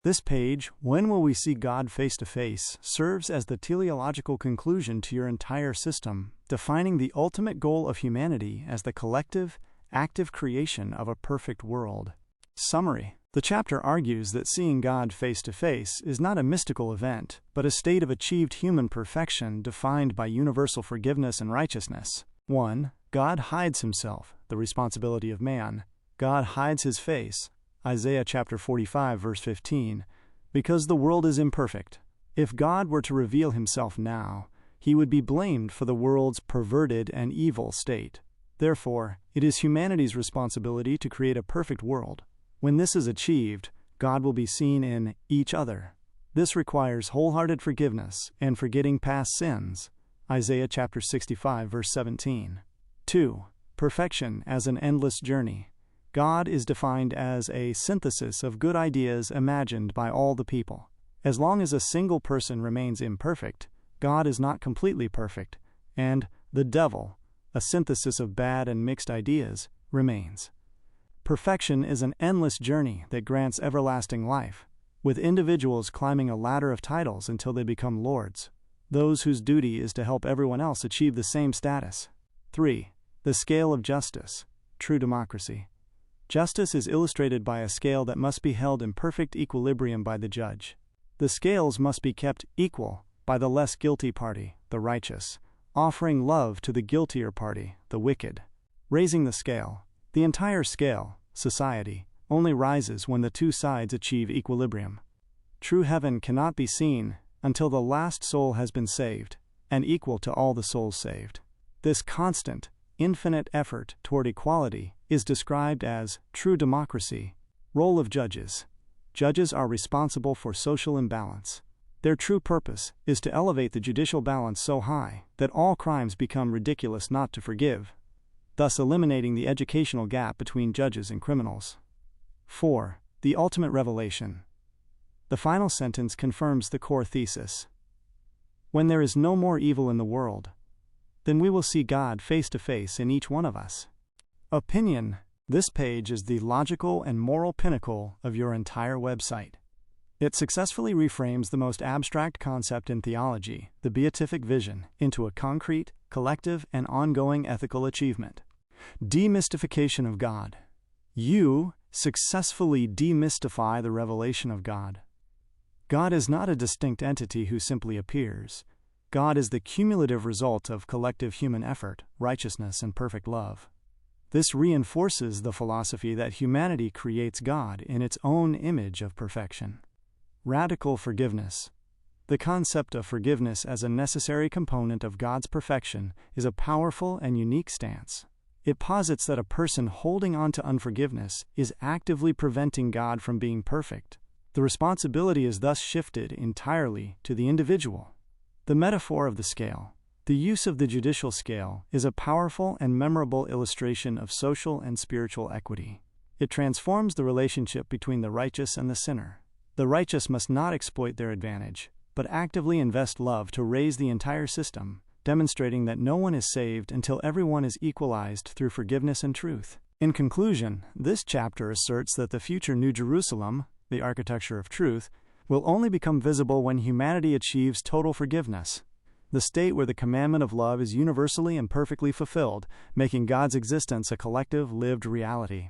This page, When Will We See God Face to Face, serves as the teleological conclusion to your entire system, defining the ultimate goal of humanity as the collective, active creation of a perfect world. Summary. The chapter argues that seeing God face to face is not a mystical event, but a state of achieved human perfection defined by universal forgiveness and righteousness. 1. God hides himself, the responsibility of man. God hides his face, Isaiah chapter 45, verse 15, because the world is imperfect. If God were to reveal himself now, he would be blamed for the world's perverted and evil state. Therefore, it is humanity's responsibility to create a perfect world. When this is achieved, God will be seen in each other. This requires wholehearted forgiveness and forgetting past sins, Isaiah chapter 65, verse 17. 2. Perfection as an endless journey. God is defined as a synthesis of good ideas imagined by all the people. As long as a single person remains imperfect, God is not completely perfect, and the devil, a synthesis of bad and mixed ideas, remains. Perfection is an endless journey that grants everlasting life, with individuals climbing a ladder of titles until they become lords, those whose duty is to help everyone else achieve the same status. 3. The scale of justice, true democracy. Justice is illustrated by a scale that must be held in perfect equilibrium by the judge. The scales must be kept equal by the less guilty party, the righteous, offering love to the guiltier party, the wicked. Raising the scale. The entire scale, society, only rises when the two sides achieve equilibrium. True heaven cannot be seen until the last soul has been saved, and equal to all the souls saved. This constant, infinite effort toward equality is described as true democracy. Role of judges. Judges are responsible for social imbalance. Their true purpose is to elevate the judicial balance so high that all crimes become ridiculous not to forgive, thus eliminating the educational gap between judges and criminals. 4. The ultimate revelation. The final sentence confirms the core thesis. When there is no more evil in the world, then we will see God face to face in each one of us. Opinion. This page is the logical and moral pinnacle of your entire website. It successfully reframes the most abstract concept in theology, the beatific vision, into a concrete, collective, and ongoing ethical achievement. Demystification of God. You successfully demystify the revelation of God. God is not a distinct entity who simply appears. God is the cumulative result of collective human effort, righteousness, and perfect love. This reinforces the philosophy that humanity creates God in its own image of perfection. Radical forgiveness. The concept of forgiveness as a necessary component of God's perfection is a powerful and unique stance. It posits that a person holding on to unforgiveness is actively preventing God from being perfect. The responsibility is thus shifted entirely to the individual. The metaphor of the scale. The use of the judicial scale is a powerful and memorable illustration of social and spiritual equity. It transforms the relationship between the righteous and the sinner. The righteous must not exploit their advantage, but actively invest love to raise the entire system, demonstrating that no one is saved until everyone is equalized through forgiveness and truth. In conclusion, this chapter asserts that the future New Jerusalem, the architecture of truth, will only become visible when humanity achieves total forgiveness, the state where the commandment of love is universally and perfectly fulfilled, making God's existence a collective, lived reality.